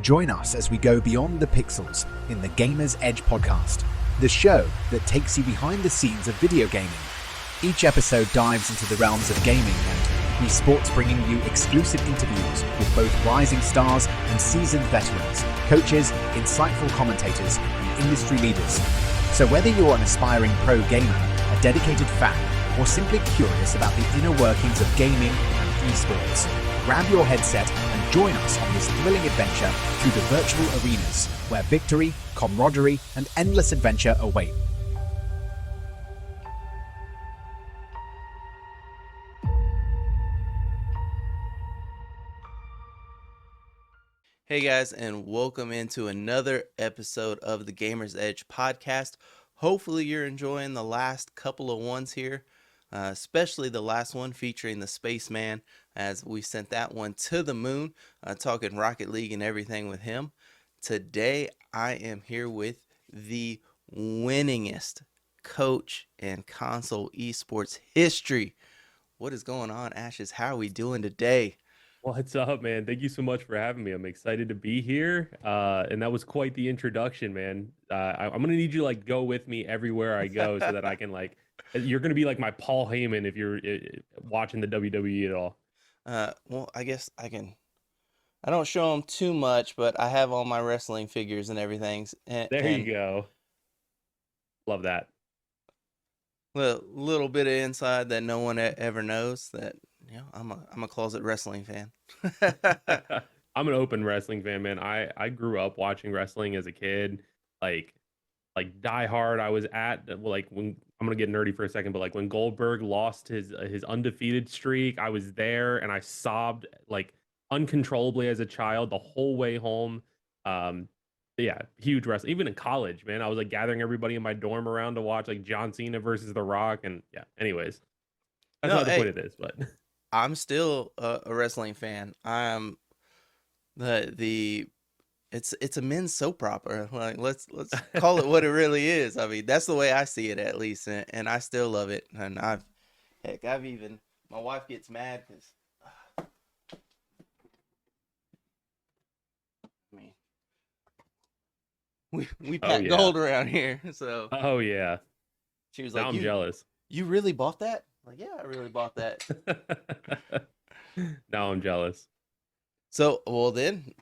Join us as we go beyond the pixels in the Gamer's Edge podcast, the show that takes you behind the scenes of video gaming. Each episode dives into the realms of gaming and esports, bringing you exclusive interviews with both rising stars and seasoned veterans, coaches, insightful commentators, and industry leaders. So whether you're an aspiring pro gamer, a dedicated fan, or simply curious about the inner workings of gaming and esports, grab your headset and join us on this thrilling adventure through the virtual arenas where victory, camaraderie, and endless adventure await. Hey guys, and welcome into another episode of the Gamer's Edge podcast. Hopefully you're enjoying the last couple of ones here, especially the last one featuring the Spaceman, as we sent that one to the moon, talking Rocket League and everything with him. Today I am here with the winningest coach in Console Esports history. What is going on, Ashes? How are we doing today? What's up, man? Thank you so much for having me. I'm excited to be here. And that was quite the introduction, man. I'm gonna need you to go with me everywhere I go so that I can you're gonna be like my Paul Heyman if you're watching the WWE at all. Well, I guess I don't show them too much, but I have all my wrestling figures and everything. There you go. Love that. A little bit of inside that no one ever knows that. I'm a closet wrestling fan. I'm an open wrestling fan, man. I grew up watching wrestling as a kid, like Die Hard. I was at when I'm gonna get nerdy for a second, but when Goldberg lost his undefeated streak, I was there and I sobbed uncontrollably as a child the whole way home. Yeah, huge wrestling. Even in college, man, I was gathering everybody in my dorm around to watch John Cena versus The Rock, and yeah. Anyways, that's not the point of this, but. I'm still a wrestling fan. I'm it's a men's soap opera. Let's call it what it really is. I mean, that's the way I see it, at least, and I still love it. And I've even, my wife gets mad because I mean, we pack gold around here. So Yeah, she was now I'm jealous. You really bought that? Yeah, I really bought that. Now I'm jealous. So, well then,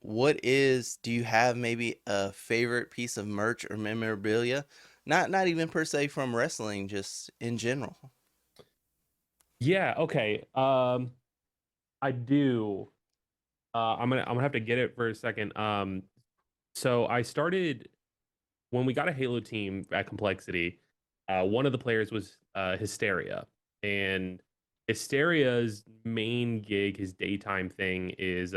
do you have maybe a favorite piece of merch or memorabilia? Not even per se from wrestling, just in general. Yeah, okay. I do. I'm gonna have to get it for a second. So I started when we got a Halo team at Complexity. One of the players was Hysteria, and Hysteria's main gig, his daytime thing, is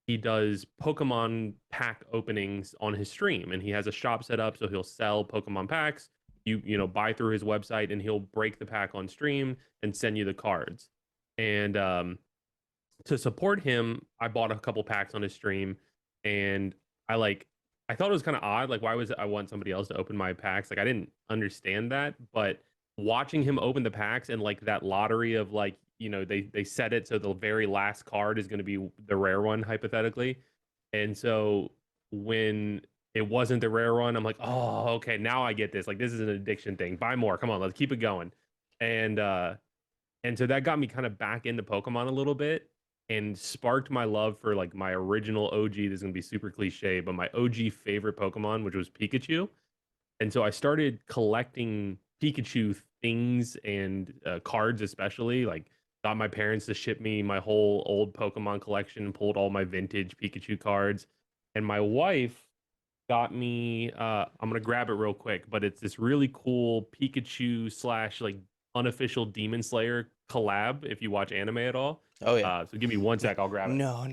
he does Pokemon pack openings on his stream, and he has a shop set up, so he'll sell Pokemon packs. You buy through his website, and he'll break the pack on stream and send you the cards. And to support him, I bought a couple packs on his stream, and I thought it was kind of odd. Why was I want somebody else to open my packs? I didn't understand that, but watching him open the packs and that lottery of they set it so the very last card is going to be the rare one, hypothetically. And so when it wasn't the rare one, I'm like, oh, okay, now I get this. This is an addiction thing. Buy more. Come on, let's keep it going. And so that got me kind of back into Pokemon a little bit, and sparked my love for my original OG. This is gonna be super cliche, but my OG favorite Pokemon, which was Pikachu. And so I started collecting Pikachu things and cards, especially. Got my parents to ship me my whole old Pokemon collection, pulled all my vintage Pikachu cards, and my wife got me. I'm gonna grab it real quick, but it's this really cool Pikachu slash unofficial Demon Slayer collab. If you watch anime at all. Oh yeah. So give me one sec, I'll grab it. No.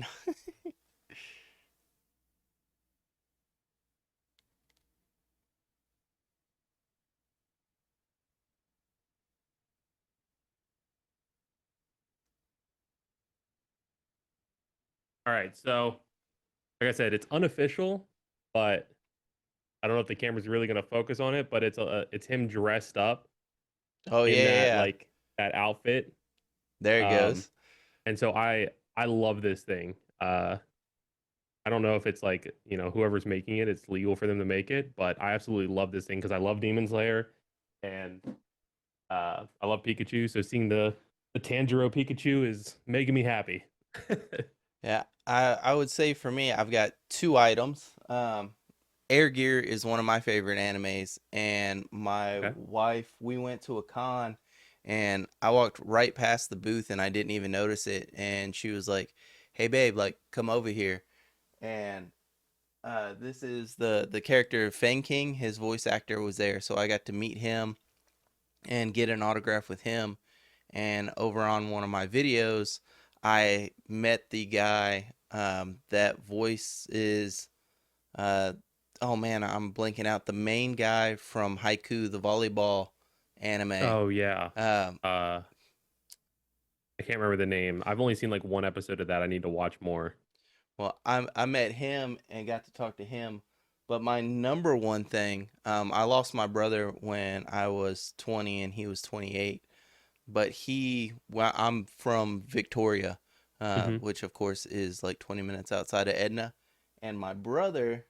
All right, so like I said, it's unofficial, but I don't know if the camera's really gonna focus on it. But it's him dressed up. Oh yeah, that outfit. There it goes. And so I love this thing. I don't know if it's like, whoever's making it, it's legal for them to make it, but I absolutely love this thing because I love Demon Slayer and I love Pikachu. So seeing the Tanjiro Pikachu is making me happy. Yeah, I would say for me, I've got two items. Air Gear is one of my favorite animes, and my Okay. wife, we went to a con, and I walked right past the booth, and I didn't even notice it, and she was like, "Hey, babe, like, come over here." And this is the character Fang King. His voice actor was there, so I got to meet him and get an autograph with him. And over on one of my videos, I met the guy that voices. Uh, oh man, I'm blanking out. The main guy from Haiku, the volleyball anime. Oh yeah. Um, I can't remember the name. I've only seen like one episode of that. I need to watch more. well, I met him and got to talk to him. But my number one thing, I lost my brother when I was 20 and he was 28. But well, I'm from Victoria, Hmm. which of course is like 20 minutes outside of Edna. And my brother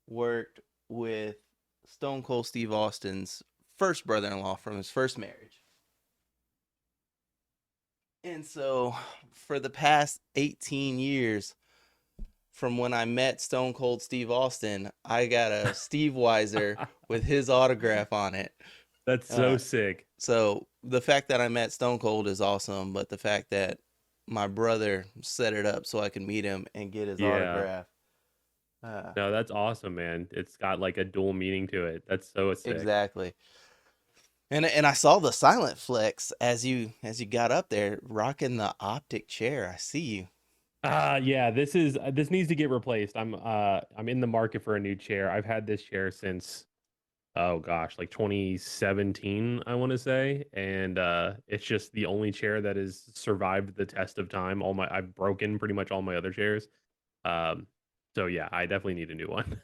worked with Stone Cold Steve Austin's first brother-in-law from his first marriage. And so for the past 18 years, from when I met Stone Cold Steve Austin, I got a Steve Weiser with his autograph on it. That's so Uh, sick. so the fact that I met Stone Cold is awesome, but the fact that my brother set it up so I could meet him and get his Yeah. autograph. Uh, No, that's awesome, man. It's got like a dual meaning to it. That's so sick. exactly. And I saw the silent flex as you got up there rocking the optic chair. I see you. Yeah, this needs to get replaced. I'm in the market for a new chair. I've had this chair since, oh gosh, like 2017, I want to say, and it's just the only chair that has survived the test of time. I've broken pretty much all my other chairs. Um so yeah, I definitely need a new one.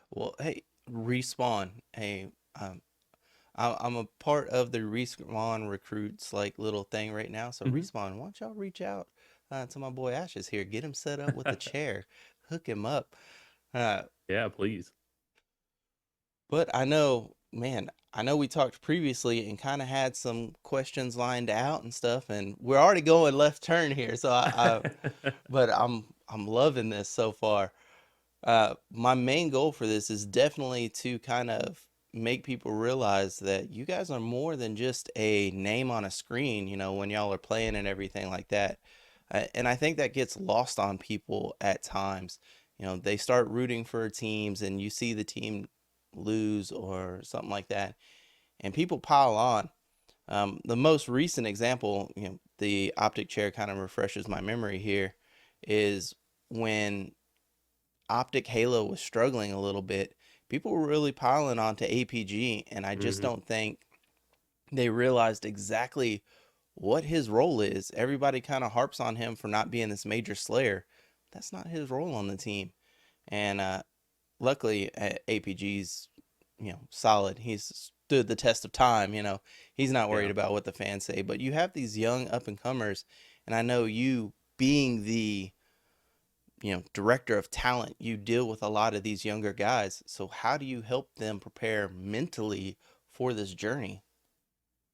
Well, hey, Respawn. Hey, um, I'm a part of the Respawn recruits like little thing right now. So Mhm. Respawn, why don't y'all reach out to my boy Ashes here, get him set up with a chair, hook him up. Uh, Yeah, please. but I know, man, I know we talked previously and kind of had some questions lined out and stuff, and we're already going left turn here. So but I'm loving this so far. My main goal for this is definitely to kind of make people realize that you guys are more than just a name on a screen, when y'all are playing and everything like that. And I think that gets lost on people at times. They start rooting for teams and you see the team lose or something like that, and people pile on. The most recent example, the optic chair kind of refreshes my memory here, is when Optic Halo was struggling a little bit, people were really piling onto APG, and I just Hmm. don't think they realized exactly what his role is. Everybody kind of harps on him for not being this major slayer. That's not his role on the team. And luckily, APG's solid. He's stood the test of time. He's not worried Yeah. about what the fans say. But you have these young up and comers, and I know you being the director of talent, you deal with a lot of these younger guys. So how do you help them prepare mentally for this journey?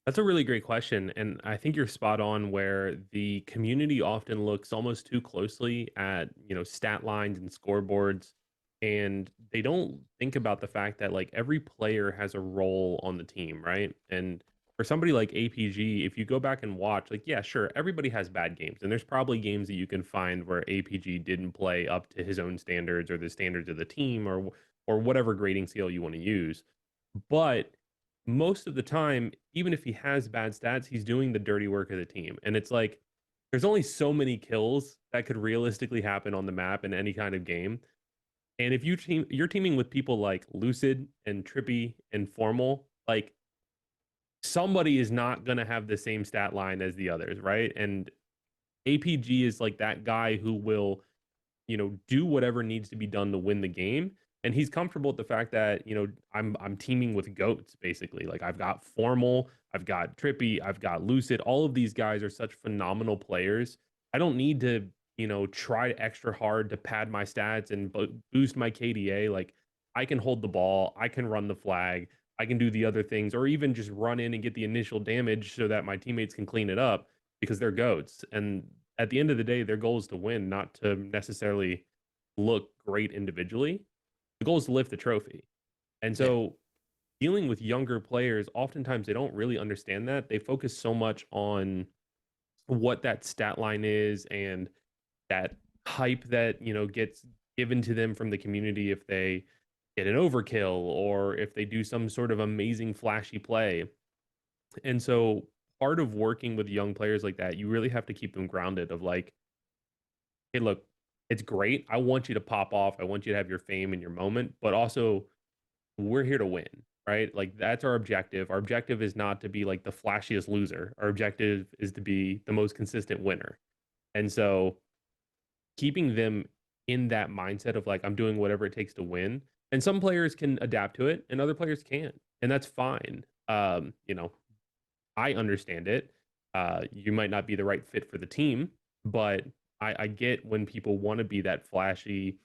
That's a really great question. And I think you're spot on where the community often looks almost too closely at, stat lines and scoreboards. And they don't think about the fact that like every player has a role on the team, right? And for somebody like APG, if you go back and watch, like, yeah, sure, everybody has bad games. And there's probably games that you can find where APG didn't play up to his own standards or the standards of the team or whatever grading scale you want to use. But most of the time, even if he has bad stats, he's doing the dirty work of the team. And it's like there's only so many kills that could realistically happen on the map in any kind of game. And if you're teaming with people like Lucid and Trippy and Formal, like somebody is not gonna have the same stat line as the others, right? And APG is like that guy who will do whatever needs to be done to win the game. And he's comfortable with the fact that, I'm teaming with goats basically. Like I've got Formal, I've got Trippy, I've got Lucid. All of these guys are such phenomenal players. I don't need to, try extra hard to pad my stats and boost my KDA. Like, I can hold the ball, I can run the flag, I can do the other things, or even just run in and get the initial damage so that my teammates can clean it up because they're goats. And at the end of the day, their goal is to win, not to necessarily look great individually. The goal is to lift the trophy. And Yeah. so dealing with younger players, oftentimes they don't really understand that. They focus so much on what that stat line is and that hype that, gets given to them from the community if they get an overkill or if they do some sort of amazing flashy play. And so part of working with young players like that, you really have to keep them grounded of like, hey, look, it's great. I want you to pop off. I want you to have your fame and your moment, but also we're here to win, right? Like that's our objective. Our objective is not to be like the flashiest loser. Our objective is to be the most consistent winner. And so keeping them in that mindset of like, I'm doing whatever it takes to win. And some players can adapt to it and other players can't. And that's fine. I understand it. You might not be the right fit for the team, but I get when people want to be that flashy,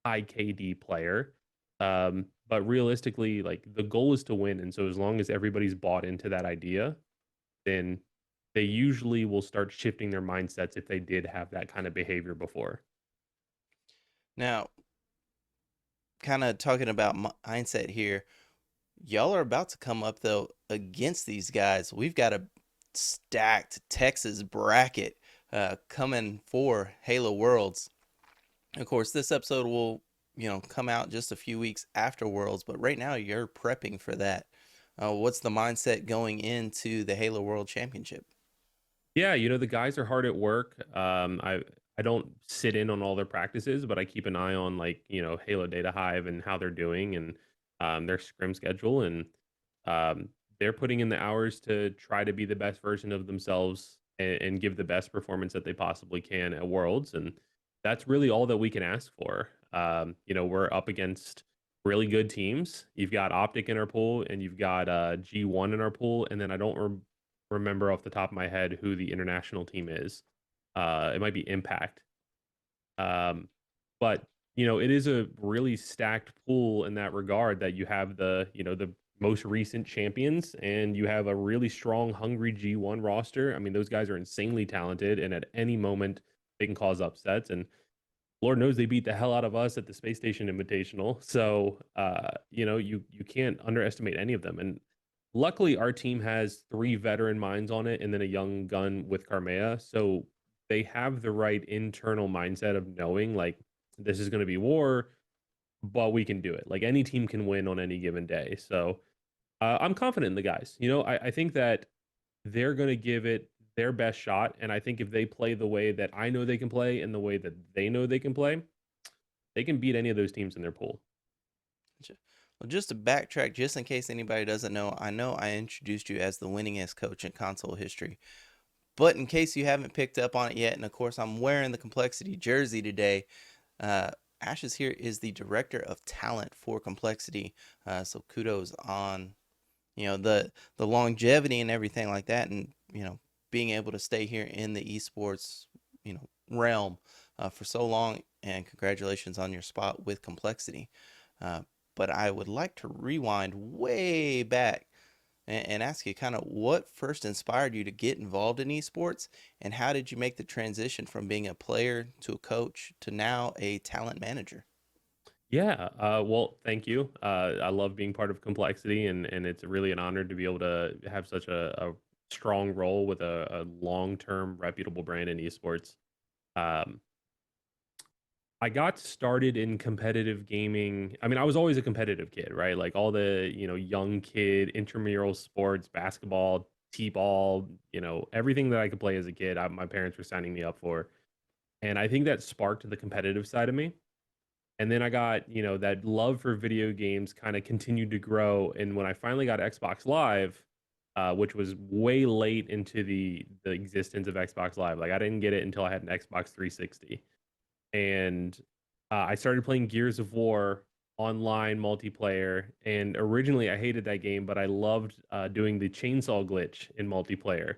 high KD player. But realistically, like the goal is to win. And so as long as everybody's bought into that idea, then they usually will start shifting their mindsets if they did have that kind of behavior before. Now, kind of talking about mindset here, y'all are about to come up though against these guys. We've got a stacked Texas bracket coming for Halo Worlds. Of course, this episode will come out just a few weeks after Worlds, but right now you're prepping for that. What's the mindset going into the Halo World Championship? Yeah, the guys are hard at work. I don't sit in on all their practices, but I keep an eye on like, Halo Data Hive and how they're doing and their scrim schedule. And they're putting in the hours to try to be the best version of themselves and give the best performance that they possibly can at Worlds. And that's really all that we can ask for. We're up against really good teams. You've got Optic in our pool and you've got G1 in our pool. And then I don't remember off the top of my head who the international team is. It might be Impact. But it is a really stacked pool in that regard that you have the most recent champions and you have a really strong, hungry G1 roster. I mean, those guys are insanely talented and at any moment they can cause upsets. And Lord knows they beat the hell out of us at the Space Station Invitational. So, you can't underestimate any of them. And luckily, our team has 3 veteran minds on it and then a young gun with Carmea. So they have the right internal mindset of knowing like this is going to be war, but we can do it. Like any team can win on any given day. So I'm confident in the guys. I think that they're going to give it their best shot. And I think if they play the way that I know they can play and the way that they know they can play, they can beat any of those teams in their pool. Well, just to backtrack, just in case anybody doesn't know I introduced you as the winningest coach in console history. But in case you haven't picked up on it yet, and of course I'm wearing the Complexity jersey today, Ashes here is the director of talent for Complexity. So kudos on, the longevity and everything like that, and being able to stay here in the esports realm for so long. And congratulations on your spot with Complexity. But I would like to rewind way back and ask you kind of what first inspired you to get involved in esports, and how did you make the transition from being a player to a coach to now a talent manager? Yeah, well, thank you. I love being part of Complexity, and it's really an honor to be able to have such a strong role with a long-term reputable brand in esports. Um, I got started in competitive gaming. I mean, I was always a competitive kid, right? Like all the, young kid, intramural sports, basketball, t-ball, everything that I could play as a kid, my parents were signing me up for. And I think that sparked the competitive side of me. And then I got, that love for video games kind of continued to grow. And when I finally got Xbox Live, which was way late into the existence of Xbox Live, like I didn't get it until I had an Xbox 360. And I started playing Gears of War online multiplayer. And originally I hated that game, but I loved doing the chainsaw glitch in multiplayer.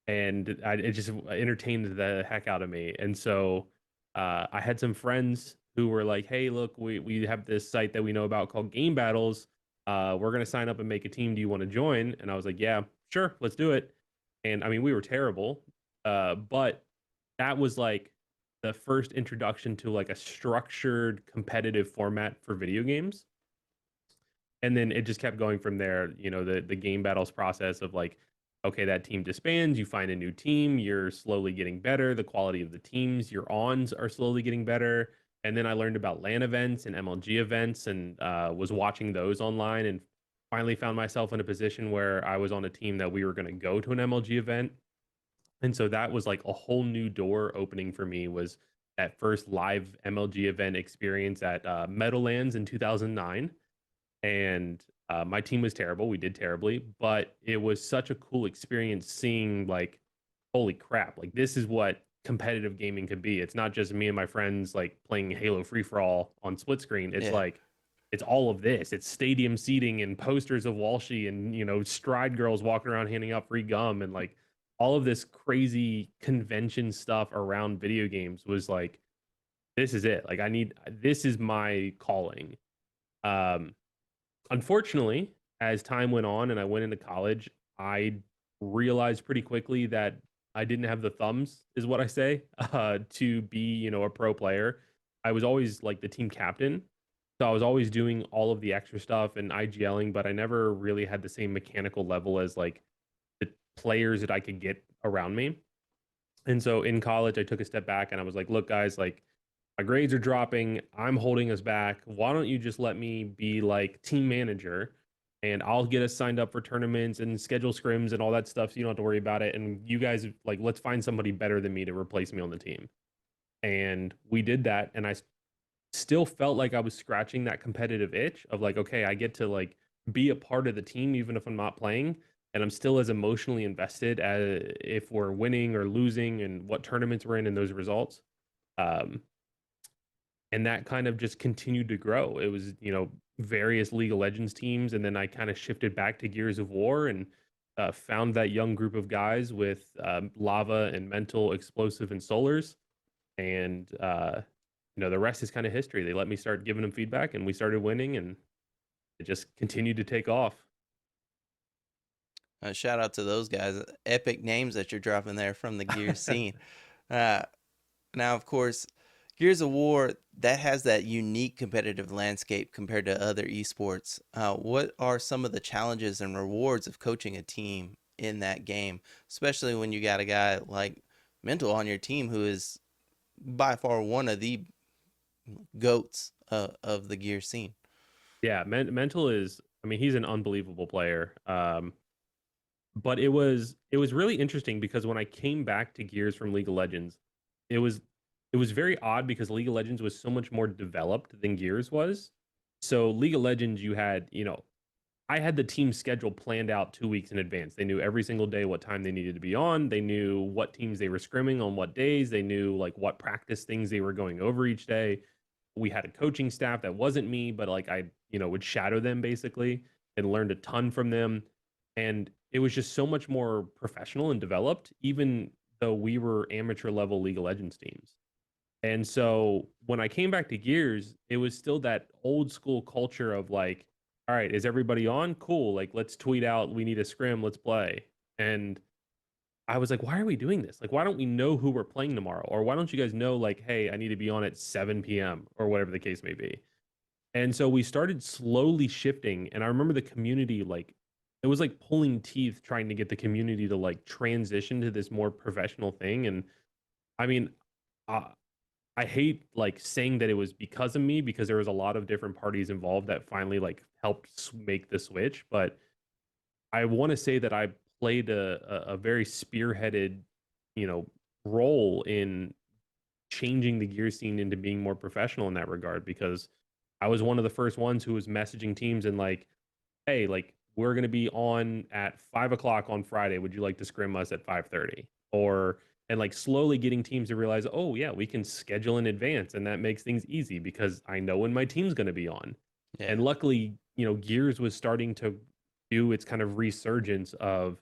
And it just entertained the heck out of me. And so I had some friends who were like, "Hey, look, we have this site that we know about called Game Battles. We're gonna sign up and make a team. Do you want to join?" And I was like, "Yeah, sure, let's do it." And I mean, we were terrible, but that was like the first introduction to like a structured competitive format for video games. And then it just kept going from there. The game battles process of like, okay, that team disbands, you find a new team, you're slowly getting better, the quality of the teams you're ons are slowly getting better. And then I learned about LAN events and MLG events, and was watching those online, and finally found myself in a position where I was on a team that we were going to go to an MLG event. And so that was like a whole new door opening for me, was that first live MLG event experience at Meadowlands in 2009. And my team was terrible. We did terribly, but it was such a cool experience seeing like, holy crap, like this is what competitive gaming could be. It's not just me and my friends like playing Halo Free for All on split screen. It's Yeah. like it's all of this. It's stadium seating and posters of Walshy and stride girls walking around handing out free gum, and like all of this crazy convention stuff around video games was like, this is it. Like this is my calling. Um Unfortunately, as time went on and I went into college, I realized pretty quickly that I didn't have the thumbs, is what I say, to be, a pro player. I was always like the team captain. So I was always doing all of the extra stuff and IGLing, but I never really had the same mechanical level as like the players that I could get around me. And so in college, I took a step back and I was like, look, guys, like my grades are dropping. I'm holding us back. Why don't you just let me be like team manager, and I'll get us signed up for tournaments and schedule scrims and all that stuff, so you don't have to worry about it. And you guys, like, let's find somebody better than me to replace me on the team. And we did that. And I still felt like I was scratching that competitive itch of like, okay, I get to like be a part of the team even if I'm not playing. And I'm still as emotionally invested as if we're winning or losing and what tournaments we're in and those results. Um, and that kind of just continued to grow. It was, various League of Legends teams, and then I kind of shifted back to Gears of War and found that young group of guys with Lava and Mental, Explosive, and Solars, and the rest is kind of history. They let me start giving them feedback, and we started winning, and it just continued to take off. Shout out to those guys. Epic names that you're dropping there from the Gears scene. Now, of course, Gears of War, that has that unique competitive landscape compared to other esports. What are some of the challenges and rewards of coaching a team in that game, especially when you got a guy like Mental on your team who is by far one of the goats of the Gears scene? Yeah, Mental is, I mean, he's an unbelievable player. But it was really interesting because when I came back to Gears from League of Legends, it was very odd because League of Legends was so much more developed than Gears was. So League of Legends, you had, I had the team schedule planned out 2 weeks in advance. They knew every single day what time they needed to be on. They knew what teams they were scrimming on what days. They knew like what practice things they were going over each day. We had a coaching staff that wasn't me, but like I, would shadow them basically and learned a ton from them. And it was just so much more professional and developed, even though we were amateur level League of Legends teams. And so when I came back to Gears, it was still that old school culture of like, all right, is everybody on? Cool. Like, let's tweet out, we need a scrim, let's play. And I was like, why are we doing this? Like, why don't we know who we're playing tomorrow? Or why don't you guys know, like, hey, I need to be on at 7 p.m. or whatever the case may be. And so we started slowly shifting. And I remember the community, like, it was like pulling teeth trying to get the community to like transition to this more professional thing. And I mean, uh, I hate like saying that it was because of me, because there was a lot of different parties involved that finally like helped make the switch. But I want to say that I played a very spearheaded, role in changing the gear scene into being more professional in that regard, because I was one of the first ones who was messaging teams and like, hey, like we're going to be on at 5 o'clock on Friday. Would you like to scrim us at 5:30? Or and like slowly getting teams to realize, oh yeah, we can schedule in advance, and that makes things easy because I know when my team's going to be on. Yeah. And luckily, Gears was starting to do its kind of resurgence of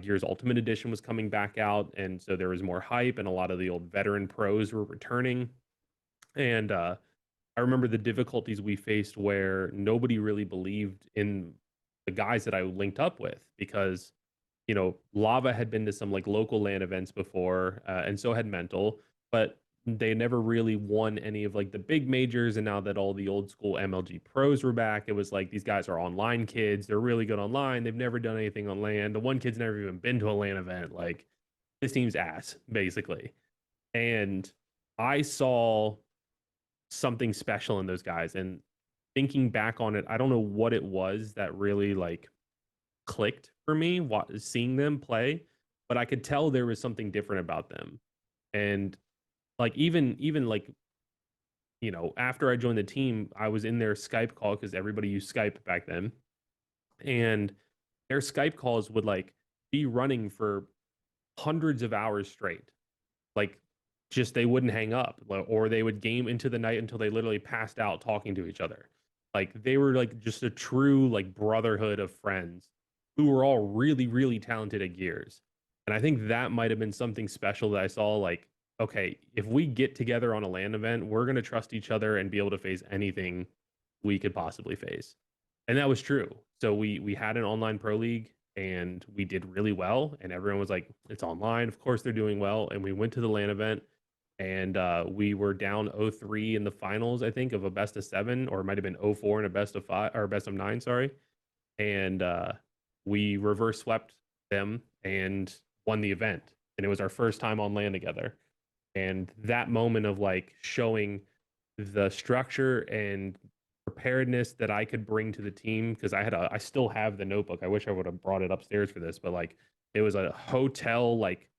Gears Ultimate Edition was coming back out, and so there was more hype, and a lot of the old veteran pros were returning. And I remember the difficulties we faced where nobody really believed in the guys that I linked up with because, Lava had been to some like local LAN events before, and so had Mental, but they never really won any of like the big majors. And now that all the old school MLG pros were back, it was like these guys are online kids. They're really good online. They've never done anything on LAN. The one kid's never even been to a LAN event. Like this team's ass, basically. And I saw something special in those guys. And thinking back on it, I don't know what it was that really like clicked for me seeing them play, but I could tell there was something different about them. And like even like after I joined the team, I was in their Skype call because everybody used Skype back then, and their Skype calls would like be running for hundreds of hours straight. Like just they wouldn't hang up, or they would game into the night until they literally passed out talking to each other. Like they were like just a true like brotherhood of friends who were all really really talented at Gears. And I think that might have been something special that I saw like, okay, if we get together on a LAN event, we're going to trust each other and be able to face anything we could possibly face. And that was true. So we had an online pro league and we did really well, and everyone was like, it's online, of course they're doing well. And we went to the LAN event, and we were down 0-3 in the finals, I think, of a best of 7, or it might have been 0-4 in a best of 5 or best of 9, sorry. And we reverse swept them and won the event. And it was our first time on LAN together. And that moment of like showing the structure and preparedness that I could bring to the team, because I still have the notebook. I wish I would have brought it upstairs for this, but like it was a hotel like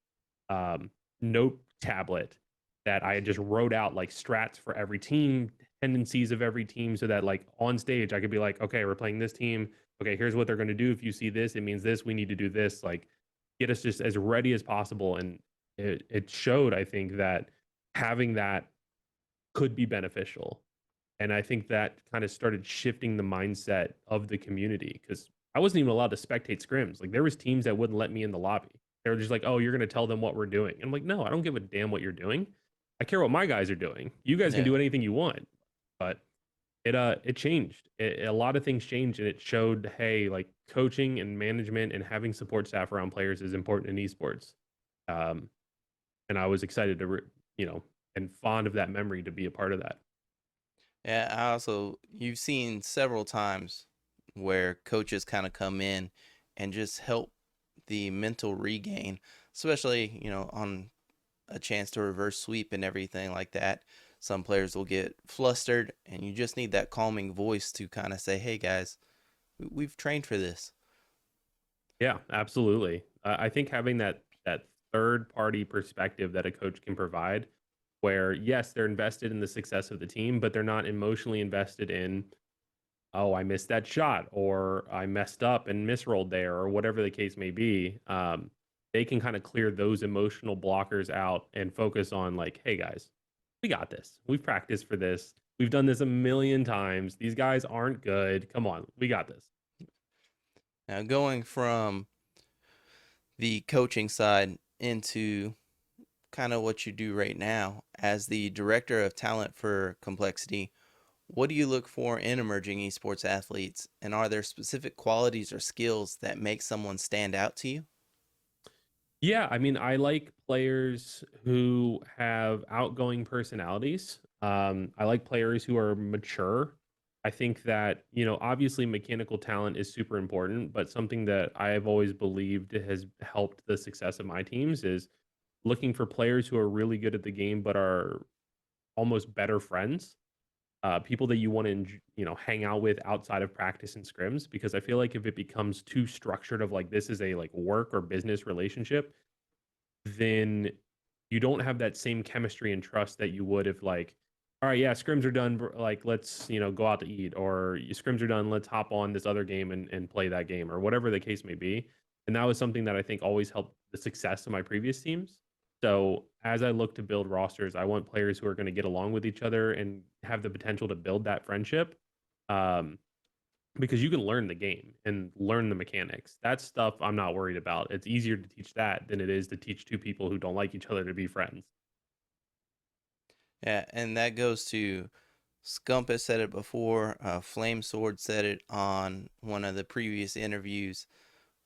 note tablet that I just wrote out like strats for every team, tendencies of every team, so that like on stage I could be like, okay, we're playing this team. Okay, here's what they're going to do. If you see this, it means this. We need to do this. Like get us just as ready as possible. And it showed, I think, that having that could be beneficial. And I think that kind of started shifting the mindset of the community, because I wasn't even allowed to spectate scrims. Like there was teams that wouldn't let me in the lobby. They were just like, oh, you're going to tell them what we're doing. And I'm like, no, I don't give a damn what you're doing. I care what my guys are doing. You guys can Yeah. do anything you want. But it changed. A lot of things changed, and it showed, hey, like coaching and management and having support staff around players is important in esports. And I was excited to, and fond of that memory to be a part of that. Yeah, I also, you've seen several times where coaches kind of come in and just help the mental regain, especially, on a chance to reverse sweep and everything like that. Some players will get flustered, and you just need that calming voice to kind of say, hey guys, we've trained for this. Yeah, absolutely. I think having that third party perspective that a coach can provide, where yes, they're invested in the success of the team, but they're not emotionally invested in, oh, I missed that shot, or I messed up and misrolled there, or whatever the case may be. They can kind of clear those emotional blockers out and focus on like, hey guys, we got this. We've practiced for this. We've done this a million times. These guys aren't good. Come on, we got this. Now, going from the coaching side into kind of what you do right now as the director of talent for Complexity, what do you look for in emerging esports athletes, and are there specific qualities or skills that make someone stand out to you? Yeah, I mean, I like players who have outgoing personalities. I like players who are mature. I think that, obviously mechanical talent is super important, but something that I have always believed has helped the success of my teams is looking for players who are really good at the game, but are almost better friends. People that you want to, hang out with outside of practice and scrims, because I feel like if it becomes too structured of like, this is a like work or business relationship, then you don't have that same chemistry and trust that you would if like, all right, yeah, scrims are done, like let's go out to eat, or scrims are done, let's hop on this other game and play that game, or whatever the case may be. And that was something that I think always helped the success of my previous teams. So as I look to build rosters, I want players who are going to get along with each other and have the potential to build that friendship. Um, because you can learn the game and learn the mechanics. That stuff I'm not worried about. It's easier to teach that than it is to teach two people who don't like each other to be friends. Yeah, and that goes to Scump has said it before. Flame Sword said it on one of the previous interviews.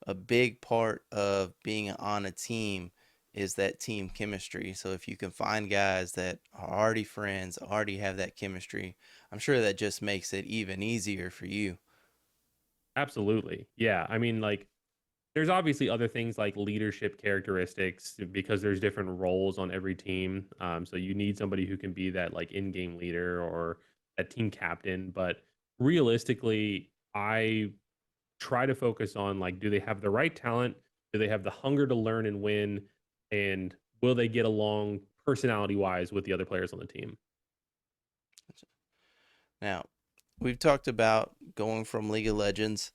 A big part of being on a team is that team chemistry. So if you can find guys that are already friends, already have that chemistry, I'm sure that just makes it even easier for you. Absolutely. Yeah. I mean, like, there's obviously other things like leadership characteristics because there's different roles on every team. So you need somebody who can be that like in-game leader or that team captain. But realistically, I try to focus on like, do they have the right talent? Do they have the hunger to learn and win? And will they get along personality wise with the other players on the team? Now, we've talked about going from League of Legends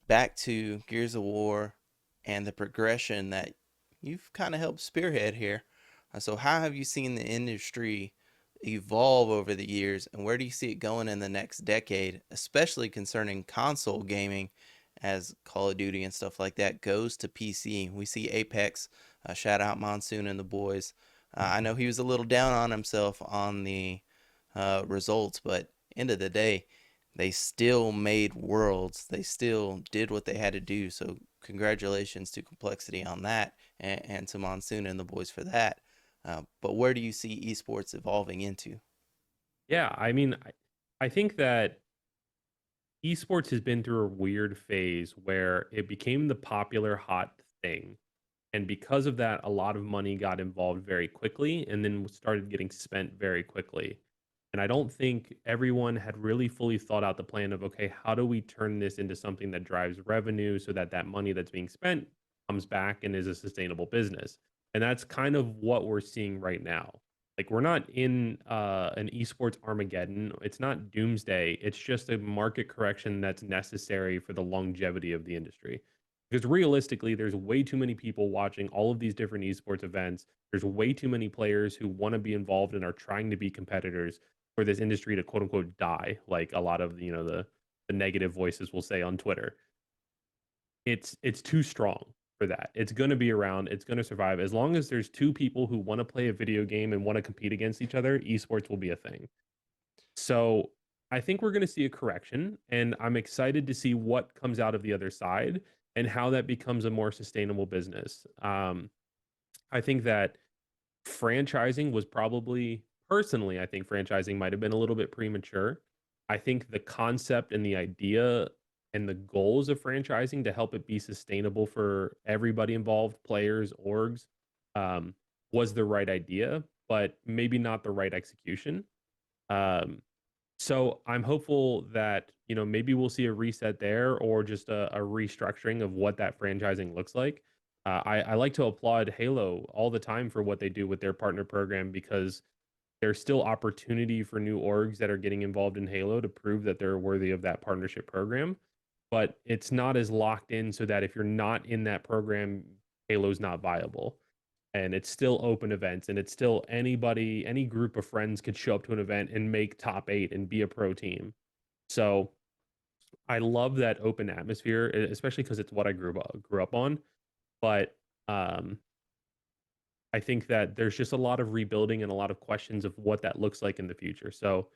back to Gears of War and the progression that you've kind of helped spearhead here. So, how have you seen the industry evolve over the years, and where do you see it going in the next decade, especially concerning console gaming as Call of Duty and stuff like that goes to PC? We see Apex, shout out Monsoon and the boys. I know he was a little down on himself on the results, but end of the day, they still made worlds. They still did what they had to do. So congratulations to Complexity on that, and to Monsoon and the boys for that. But where do you see esports evolving into? Yeah. I mean, I think that esports has been through a weird phase where it became the popular hot thing. And because of that, a lot of money got involved very quickly and then started getting spent very quickly. And I don't think everyone had really fully thought out the plan of, okay, how do we turn this into something that drives revenue so that that money that's being spent comes back and is a sustainable business? And that's kind of what we're seeing right now. Like we're not in an esports Armageddon. It's not doomsday. It's just a market correction that's necessary for the longevity of the industry. Because realistically, there's way too many people watching all of these different esports events. There's way too many players who want to be involved and are trying to be competitors for this industry to quote unquote die, like a lot of the negative voices will say on Twitter. It's too strong for that. It's going to be around. It's going to survive as long as there's two people who want to play a video game and want to compete against each other. Esports will be a thing. So I think we're going to see a correction, and I'm excited to see what comes out of the other side and how that becomes a more sustainable business. I think that franchising was probably personally, I think franchising might have been a little bit premature. I think the concept and the idea and the goals of franchising to help it be sustainable for everybody involved, players, orgs, um, was the right idea, but maybe not the right execution. Um, so I'm hopeful that, maybe we'll see a reset there or just a restructuring of what that franchising looks like. I like to applaud Halo all the time for what they do with their partner program because there's still opportunity for new orgs that are getting involved in Halo to prove that they're worthy of that partnership program. But it's not as locked in so that if you're not in that program, Halo's not viable, and it's still open events and it's still anybody, any group of friends could show up to an event and make top 8 and be a pro team. So I love that open atmosphere, especially because it's what I grew up on. But um I think that there's just a lot of rebuilding and a lot of questions of what that looks like in the future. So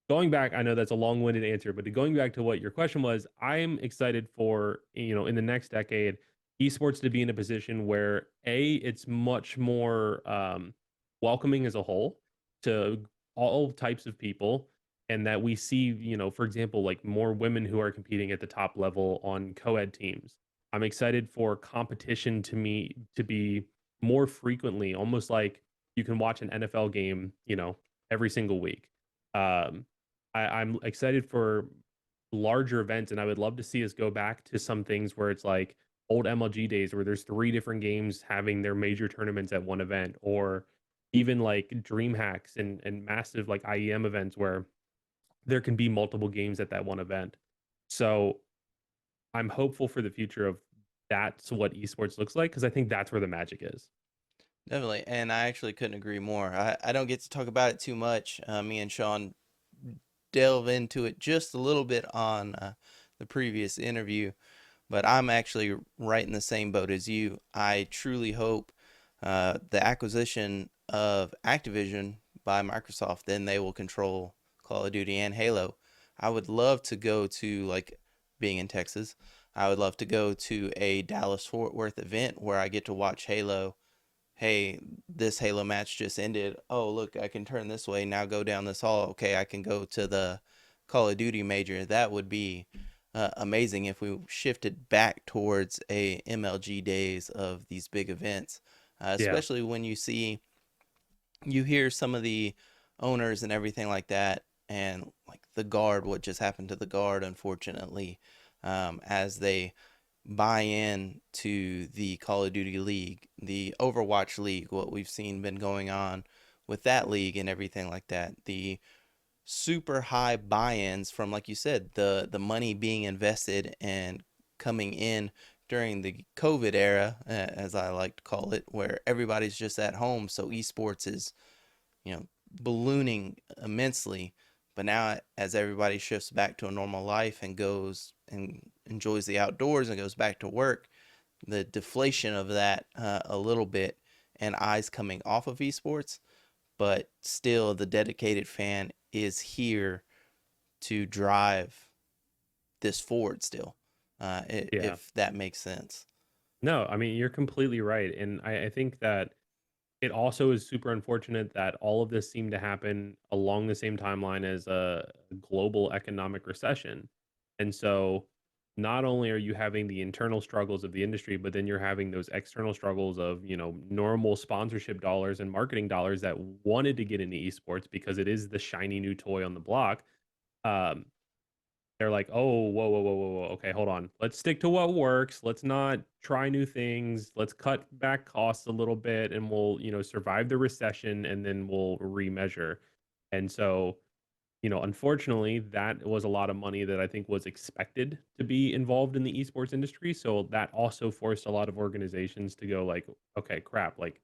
going back, I know that's a long-winded answer, but going back to what your question was, I'm excited for, in the next decade, esports to be in a position where it's much more welcoming as a whole to all types of people, and that we see, for example, like more women who are competing at the top level on co-ed teams. I'm excited for competition to be more frequently, almost like you can watch an NFL game, every single week. Um, I'm excited for larger events, and I would love to see us go back to some things where it's like old MLG days where there's three different games having their major tournaments at one event, or even like dream hacks and massive like IEM events where there can be multiple games at that one event. So I'm hopeful for the future of that's what esports looks like because I think that's where the magic is. Definitely, and I actually couldn't agree more. I don't get to talk about it too much. Me and Sean delve into it just a little bit on the previous interview, but I'm actually right in the same boat as you. I truly hope the acquisition of Activision by Microsoft, then they will control Call of Duty and Halo. I would love to go to, like, being in Texas, I would love to go to a Dallas Fort Worth event where I get to watch Halo. Hey, this Halo match just ended. Oh, look, I can turn this way. Now go down this hall. Okay, I can go to the Call of Duty major. That would be amazing if we shifted back towards a MLG days of these big events, Yeah. especially when you hear some of the owners and everything like that, and like the Guard, what just happened to the Guard, unfortunately, as they buy in to the Call of Duty League, the Overwatch League, what we've seen been going on with that league and everything like that. The super high buy-ins from, like you said, the money being invested and coming in during the COVID era, as I like to call it, where everybody's just at home. So esports is, ballooning immensely. But now, as everybody shifts back to a normal life and goes and enjoys the outdoors and goes back to work, the deflation of that a little bit, and eyes coming off of esports, but still the dedicated fan is here to drive this forward still, Yeah. if that makes sense. No, I mean, you're completely right. And I think that it also is super unfortunate that all of this seemed to happen along the same timeline as a global economic recession. And so not only are you having the internal struggles of the industry, but then you're having those external struggles of, normal sponsorship dollars and marketing dollars that wanted to get into esports because it is the shiny new toy on the block. Um, they're like, "Oh, whoa, whoa, whoa, whoa, whoa. Okay, hold on. Let's stick to what works. Let's not try new things. Let's cut back costs a little bit and we'll, survive the recession and then we'll remeasure." And so, unfortunately, that was a lot of money that I think was expected to be involved in the esports industry. So that also forced a lot of organizations to go like, "Okay, crap. Like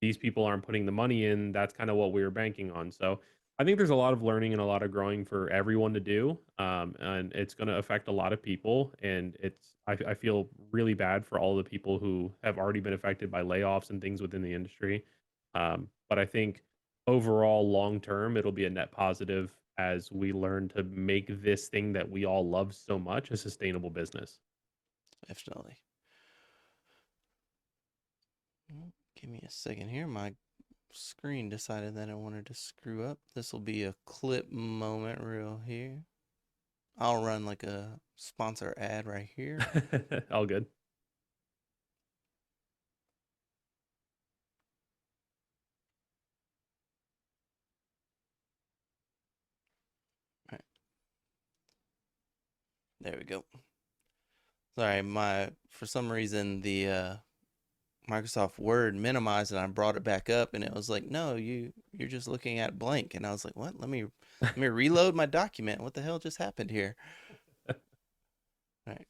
these people aren't putting the money in. That's kind of what we were banking on." So I think there's a lot of learning and a lot of growing for everyone to do, and it's going to affect a lot of people. And I feel really bad for all the people who have already been affected by layoffs and things within the industry. But I think overall, long term, it'll be a net positive as we learn to make this thing that we all love so much a sustainable business. Definitely. Give me a second here. My screen decided that I wanted to screw up. This will be a clip moment real here. I'll run like a sponsor ad right here. All good. All right, there we go. Sorry, for some reason the Microsoft Word minimized and I brought it back up and it was like, no, you're just looking at blank. And I was like, what? Let me reload my document. What the hell just happened here? All right.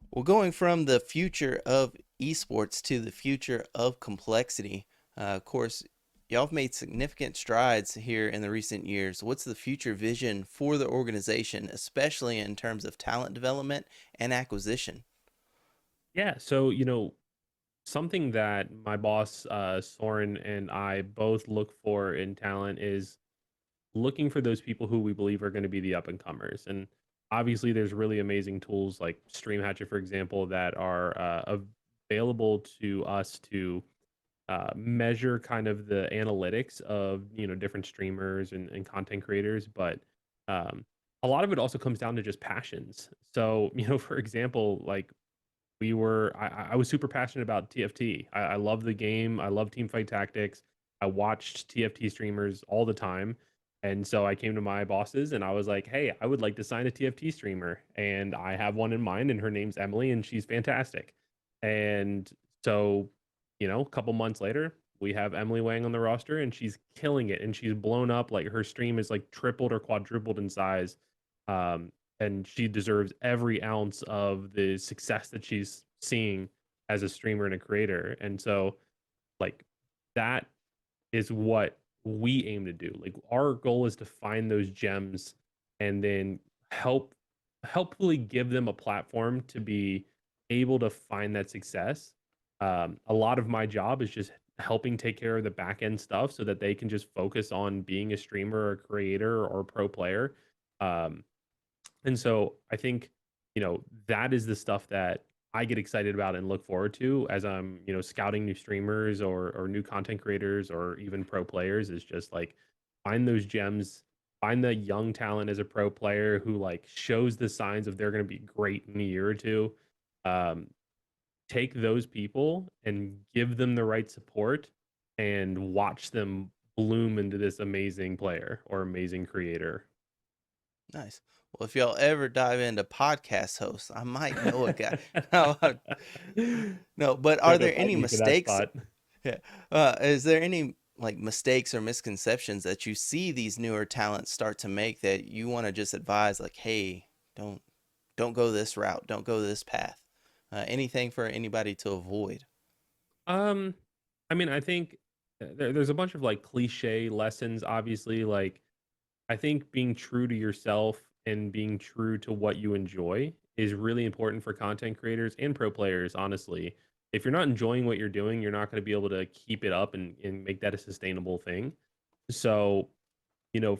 Well, going from the future of esports to the future of complexity, of course, y'all have made significant strides here in the recent years. What's the future vision for the organization, especially in terms of talent development and acquisition? Yeah. So, something that my boss, Soren, and I both look for in talent is looking for those people who we believe are going to be the up and comers. And obviously, there's really amazing tools like Stream Hatchet, for example, that are available to us to measure kind of the analytics of different streamers and content creators. But um, a lot of it also comes down to just passions. So, for example, like I was super passionate about TFT. I love the game. I love team fight tactics. I watched TFT streamers all the time. And so I came to my bosses and I was like, "Hey, I would like to sign a TFT streamer." And I have one in mind and her name's Emily and she's fantastic. And so, a couple months later, we have Emily Wang on the roster and she's killing it and she's blown up. Like her stream is like tripled or quadrupled in size. Um, and she deserves every ounce of the success that she's seeing as a streamer and a creator. And so, like, that is what we aim to do. Like our goal is to find those gems and then helpfully give them a platform to be able to find that success. A lot of my job is just helping take care of the back end stuff so that they can just focus on being a streamer or creator or pro player. Um, and so I think, that is the stuff that I get excited about and look forward to as I'm, scouting new streamers or new content creators or even pro players, is just like find those gems, find the young talent as a pro player who like shows the signs of they're going to be great in a year or two. Um, Take those people and give them the right support and watch them bloom into this amazing player or amazing creator. Nice. Well, if y'all ever dive into podcast hosts, I might know a guy. No, no, but are Trying to there fight any you for that mistakes? spot. Yeah. Is there any like mistakes or misconceptions that you see these newer talents start to make that you want to just advise, like, hey, don't don't go this route, don't go this path? Anything for anybody to avoid? Um, I mean, I think there's a bunch of like cliche lessons, obviously. Like, I think being true to yourself and being true to what you enjoy is really important for content creators and pro players, honestly. If you're not enjoying what you're doing, you're not going to be able to keep it up and make that a sustainable thing. So,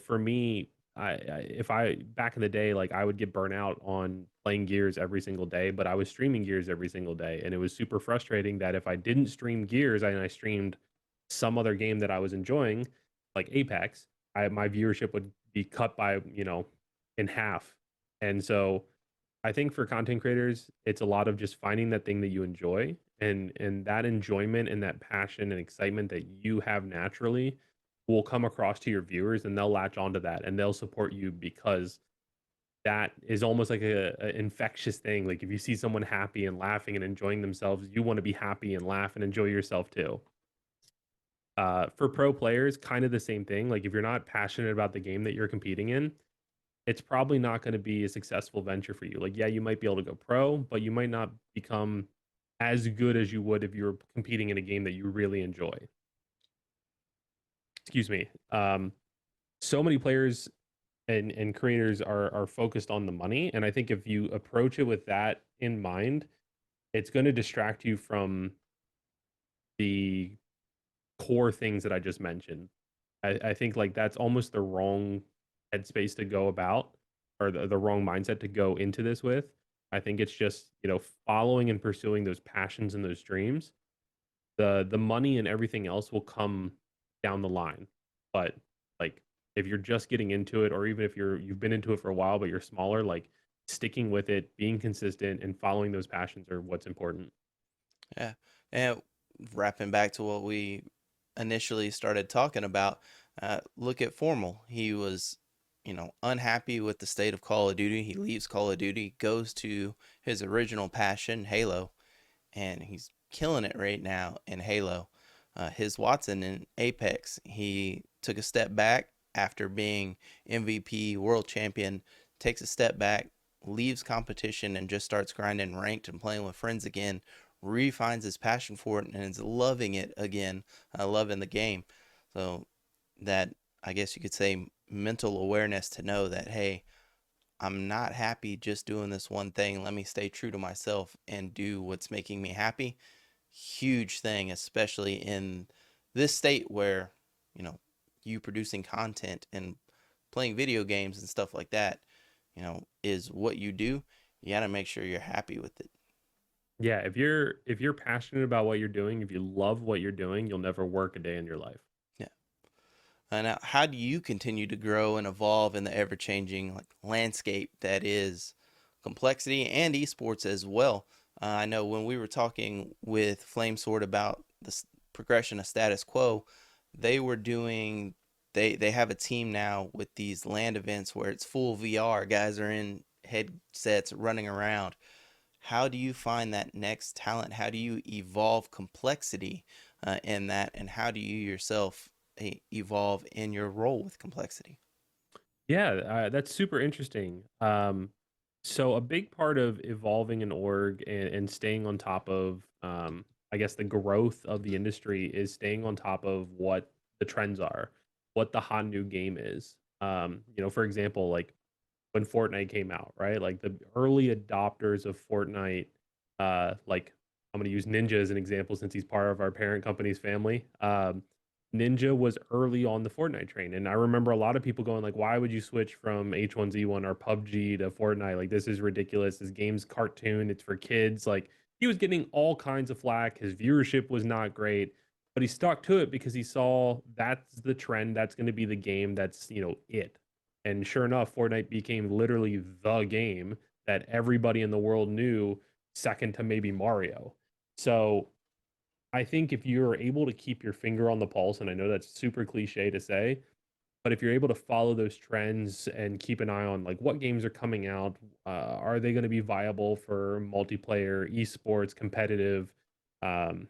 for me, if I back in the day, like I would get burnt out on playing Gears every single day, but I was streaming Gears every single day, and it was super frustrating that if I didn't stream Gears and I streamed some other game that I was enjoying, like Apex, my viewership would be cut by in half. And so I think for content creators, it's a lot of just finding that thing that you enjoy, and that enjoyment and that passion and excitement that you have naturally will come across to your viewers, and they'll latch onto that and they'll support you because that is almost like a infectious thing. Like if you see someone happy and laughing and enjoying themselves, you want to be happy and laugh and enjoy yourself too. For pro players, kind of the same thing. Like if you're not passionate about the game that you're competing in, it's probably not going to be a successful venture for you. Like, yeah, you might be able to go pro, but you might not become as good as you would if you were competing in a game that you really enjoy. Excuse me. So many players and creators are focused on the money, and I think if you approach it with that in mind, it's going to distract you from the core things that I just mentioned. I think like that's almost the wrong headspace to go about, or the wrong mindset to go into this with. I think it's just, following and pursuing those passions and those dreams. The money and everything else will come down the line. But like if you're just getting into it, or even if you've been into it for a while but you're smaller, like sticking with it, being consistent and following those passions are what's important. Yeah. And wrapping back to what we initially started talking about, look at Formal. He was, unhappy with the state of Call of Duty. He leaves Call of Duty, goes to his original passion, Halo, and he's killing it right now in Halo. His Watson in Apex, he took a step back after being MVP, world champion, takes a step back, leaves competition, and just starts grinding ranked and playing with friends again. Refines his passion for it and is loving it again, loving the game. So that, I guess you could say, mental awareness to know that, hey, I'm not happy just doing this one thing. Let me stay true to myself and do what's making me happy. Huge thing, especially in this state where, you know, you producing content and playing video games and stuff like that, is what you do. You got to make sure you're happy with it. Yeah, if you're passionate about what you're doing, if you love what you're doing, you'll never work a day in your life. Yeah. And now, how do you continue to grow and evolve in the ever-changing landscape that is complexity and esports as well? I know when we were talking with Flamesword about the progression of status quo, they were doing they have a team now with these land events where it's full VR. Guys are in headsets running around. How do you find that next talent? How do you evolve complexity in that? And how do you yourself evolve in your role with complexity? Yeah, that's super interesting. So a big part of evolving an org and staying on top of, I guess, the growth of the industry is staying on top of what the trends are. what the hot new game is. For example, like when Fortnite came out, right? Like the early adopters of Fortnite, like I'm going to use Ninja as an example since he's part of our parent company's family. Ninja was early on the Fortnite train, and I remember a lot of people going like, "Why would you switch from H1Z1 or PUBG to Fortnite? Like this is ridiculous. This game's cartoon. It's for kids." Like he was getting all kinds of flack. His viewership was not great, but he stuck to it because he saw that's the trend. That's going to be the game. That's it. And sure enough, Fortnite became literally the game that everybody in the world knew, second to maybe Mario. So I think if you're able to keep your finger on the pulse, and I know that's super cliche to say, but if you're able to follow those trends and keep an eye on like what games are coming out, are they going to be viable for multiplayer, esports, competitive? Um,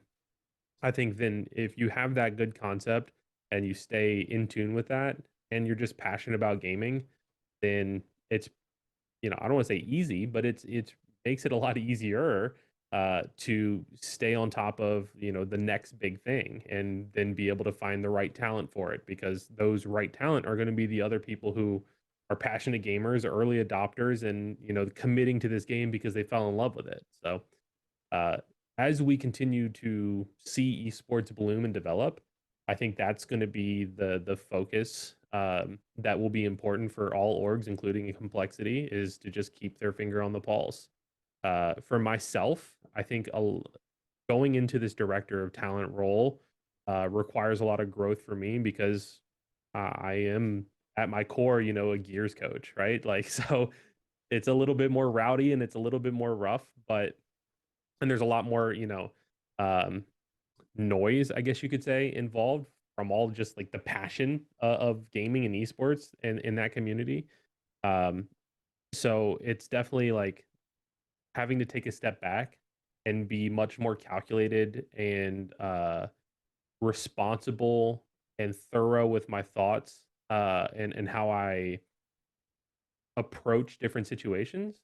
I think then if you have that good concept and you stay in tune with that, and you're just passionate about gaming, then it's I don't want to say easy, but it's makes it a lot easier to stay on top of the next big thing, and then be able to find the right talent for it, because those right talent are going to be the other people who are passionate gamers, early adopters, and committing to this game because they fell in love with it. So uh, as we continue to see esports bloom and develop, I think that's going to be the focus that will be important for all orgs, including complexity, is to just keep their finger on the pulse. For myself, I think going into this director of talent role requires a lot of growth for me, because I am at my core, a gears coach, right? Like, so it's a little bit more rowdy and it's a little bit more rough, but and there's a lot more um, noise, I guess you could say, involved from all just like the passion of gaming and esports and in that community. um, so it's definitely like having to take a step back and be much more calculated and responsible and thorough with my thoughts, and how I approach different situations.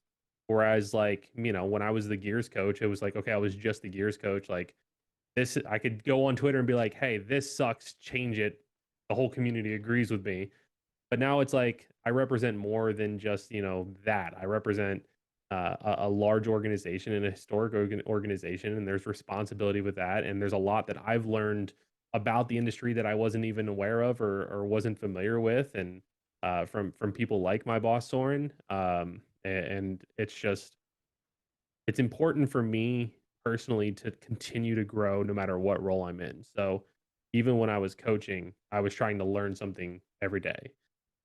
Whereas, like, when I was the gears coach, it was like, okay, I was just the gears coach. Like, this, I could go on Twitter and be like, hey, this sucks, change it. The whole community agrees with me. But now it's like I represent more than just, that. I represent a large organization and a historic organization, and there's responsibility with that. And there's a lot that I've learned about the industry that I wasn't even aware of, or wasn't familiar with, and from people like my boss Soren. And it's important for me personally to continue to grow no matter what role I'm in. So even when I was coaching, I was trying to learn something every day.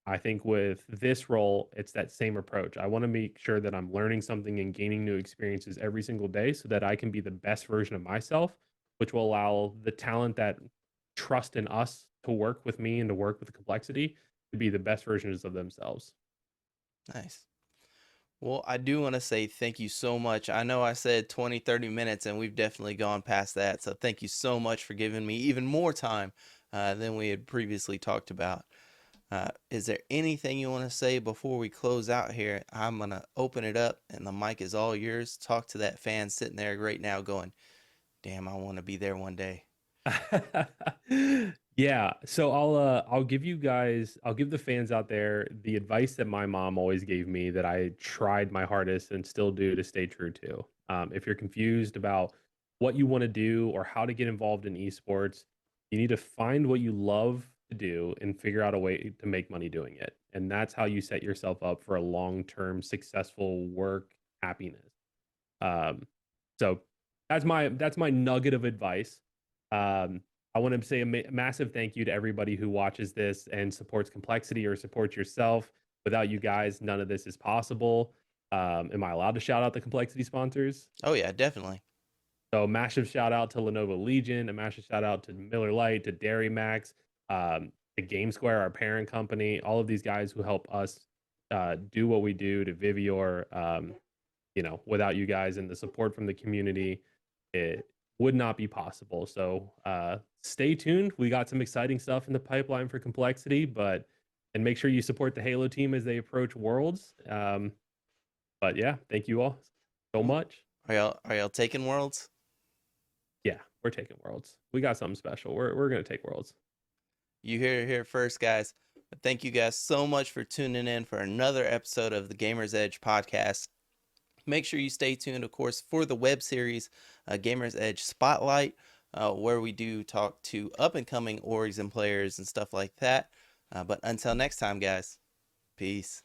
I think with this role, it's that same approach. I want to make sure that I'm learning something and gaining new experiences every single day so that I can be the best version of myself, which will allow the talent that trust in us to work with me and to work with the complexity to be the best versions of themselves. Nice. Well, I do want to say thank you so much. I know I said 20, 30 minutes, and we've definitely gone past that. So thank you so much for giving me even more time than we had previously talked about. Is there anything you want to say before we close out here? I'm going to open it up, and the mic is all yours. Talk to that fan sitting there right now going, damn, I want to be there one day. Yeah, so I'll give the fans out there the advice that my mom always gave me, that I tried my hardest and still do to stay true to. If you're confused about what you want to do or how to get involved in esports, you need to find what you love to do and figure out a way to make money doing it. And that's how you set yourself up for a long-term successful work happiness. Um, so that's my nugget of advice. I want to say a massive thank you to everybody who watches this and supports complexity or supports yourself. Without you guys, none of this is possible. Am I allowed to shout out the complexity sponsors? Oh, yeah, definitely. So massive shout out to Lenovo Legion, a massive shout out to Miller Lite, to Dairy Max, to Game Square, our parent company, all of these guys who help us do what we do, to Vivior. Without you guys and the support from the community, it would not be possible. So stay tuned. We got some exciting stuff in the pipeline for complexity, and make sure you support the Halo team as they approach Worlds. But yeah, thank you all so much. Are y'all taking Worlds? Yeah, we're taking Worlds. We got something special. We're gonna take Worlds. You hear it here first, guys. But thank you guys so much for tuning in for another episode of the Gamer's Edge podcast. Make sure you stay tuned, of course, for the web series Gamer's Edge Spotlight, where we do talk to up-and-coming orgs and players and stuff like that. But until next time, guys, peace.